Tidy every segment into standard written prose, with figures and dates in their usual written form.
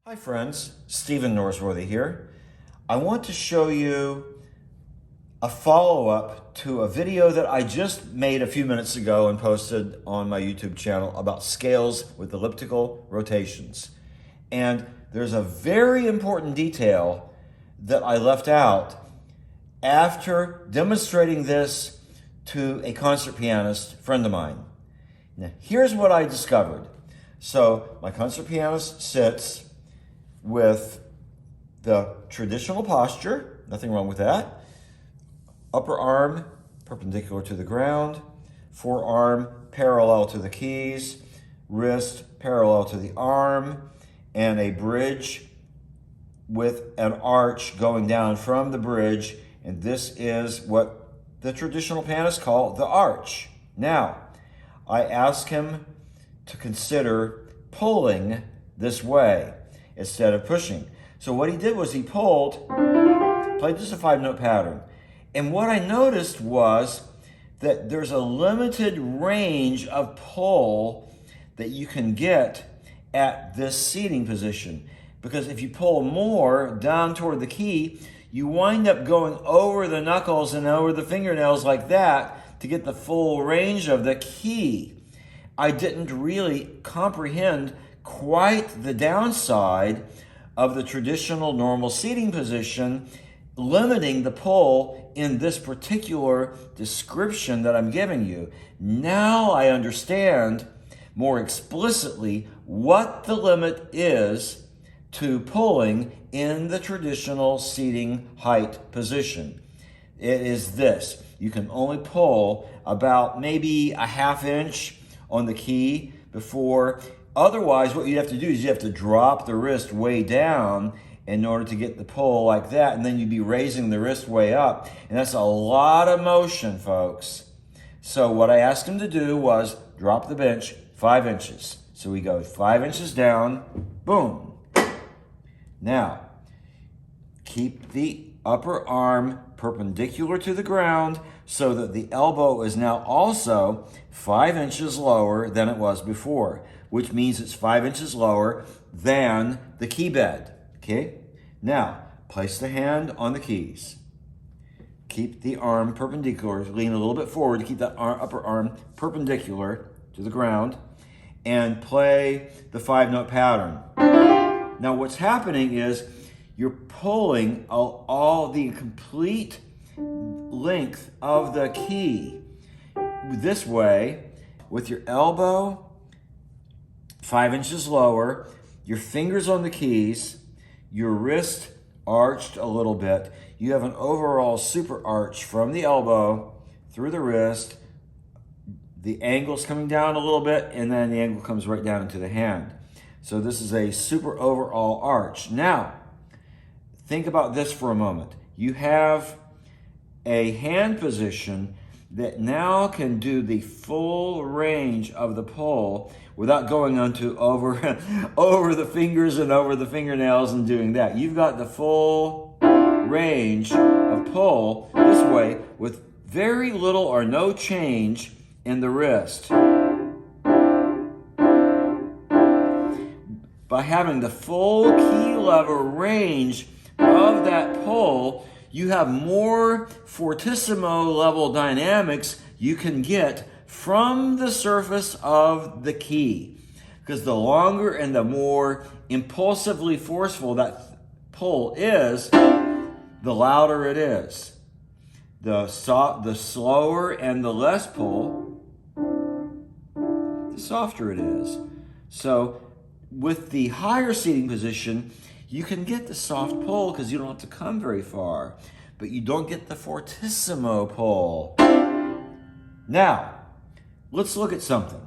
Hi friends, Stephen Norsworthy here. I want to show you a follow-up to a video that I just made a few minutes ago and posted on my YouTube channel about scales with elliptical rotations. And there's a very important detail that I left out after demonstrating this to a concert pianist friend of mine. Now, here's what I discovered. So my concert pianist sits with the traditional posture, nothing wrong with that. Upper arm perpendicular to the ground, forearm parallel to the keys, wrist parallel to the arm, and a bridge with an arch going down from the bridge. And this is what the traditional pianists call the arch. Now, I asked him to consider pulling this way instead of pushing. So what he did was he played just a 5-note pattern. And what I noticed was that there's a limited range of pull that you can get at this seating position. Because if you pull more down toward the key, you wind up going over the knuckles and over the fingernails like that to get the full range of the key. I didn't really comprehend quite the downside of the traditional normal seating position, limiting the pull in this particular description that I'm giving you. Now I understand more explicitly what the limit is to pulling in the traditional seating height position. It is this: you can only pull about maybe a ½ inch on the key before. Otherwise, what you have to do is you have to drop the wrist way down in order to get the pull like that, and then you'd be raising the wrist way up. And that's a lot of motion, folks. So what I asked him to do was drop the bench 5 inches. So we go 5 inches down, boom. Now, keep the upper arm perpendicular to the ground so that the elbow is now also 5 inches lower than it was before, which means it's 5 inches lower than the key bed, okay? Now, place the hand on the keys. Keep the arm perpendicular, lean a little bit forward to keep that upper arm perpendicular to the ground, and play the 5-note pattern. Now, what's happening is you're pulling all the complete length of the key this way with your elbow 5 inches lower, your fingers on the keys, your wrist arched a little bit. You have an overall super arch from the elbow through the wrist. The angle's coming down a little bit, and then the angle comes right down into the hand. So this is a super overall arch. Now, think about this for a moment. You have a hand position that now can do the full range of the pull without going over the fingers and over the fingernails and doing that. You've got the full range of pull this way with very little or no change in the wrist. By having the full key lever range of that pull, you have more fortissimo level dynamics you can get from the surface of the key. Because the longer and the more impulsively forceful that pull is, the louder it is. The slower and the less pull, the softer it is. So with the higher seating position, you can get the soft pull because you don't have to come very far, but you don't get the fortissimo pull. Now, let's look at something.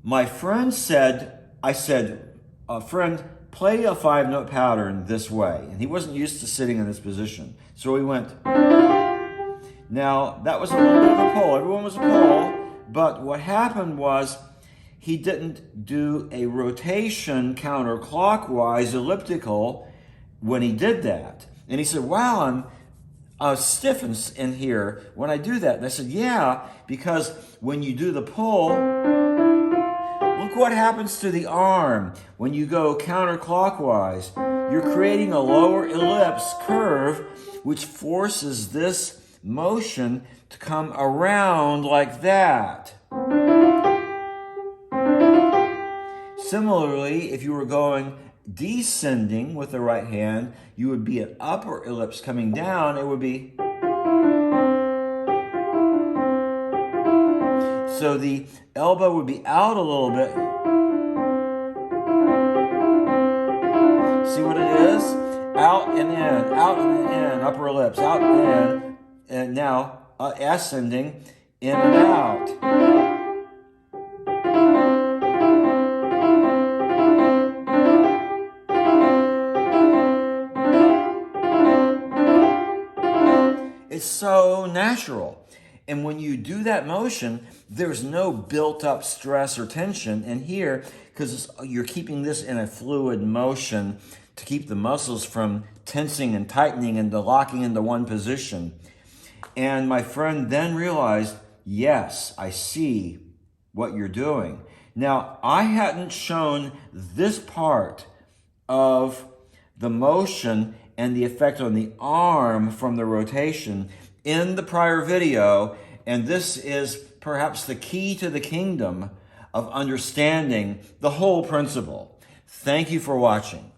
My friend I said, friend, play a 5-note pattern this way. And he wasn't used to sitting in this position. So he went. Now, that was a little bit of a pull. Everyone was a pull, but what happened was he didn't do a rotation counterclockwise elliptical when he did that. And he said, wow, I'm stiff in here when I do that. And I said, yeah, because when you do the pull, look what happens to the arm when you go counterclockwise. You're creating a lower ellipse curve, which forces this motion to come around like that. Similarly, if you were going descending with the right hand, you would be an upper ellipse coming down. It would be... So the elbow would be out a little bit. See what it is? Out and in, out and in, upper ellipse, out and in. And now ascending, in and out. It's so natural. And when you do that motion, there's no built-up stress or tension in here because you're keeping this in a fluid motion to keep the muscles from tensing and tightening and locking into one position. And my friend then realized, yes, I see what you're doing. Now, I hadn't shown this part of the motion and the effect on the arm from the rotation in the prior video, and this is perhaps the key to the kingdom of understanding the whole principle. Thank you for watching.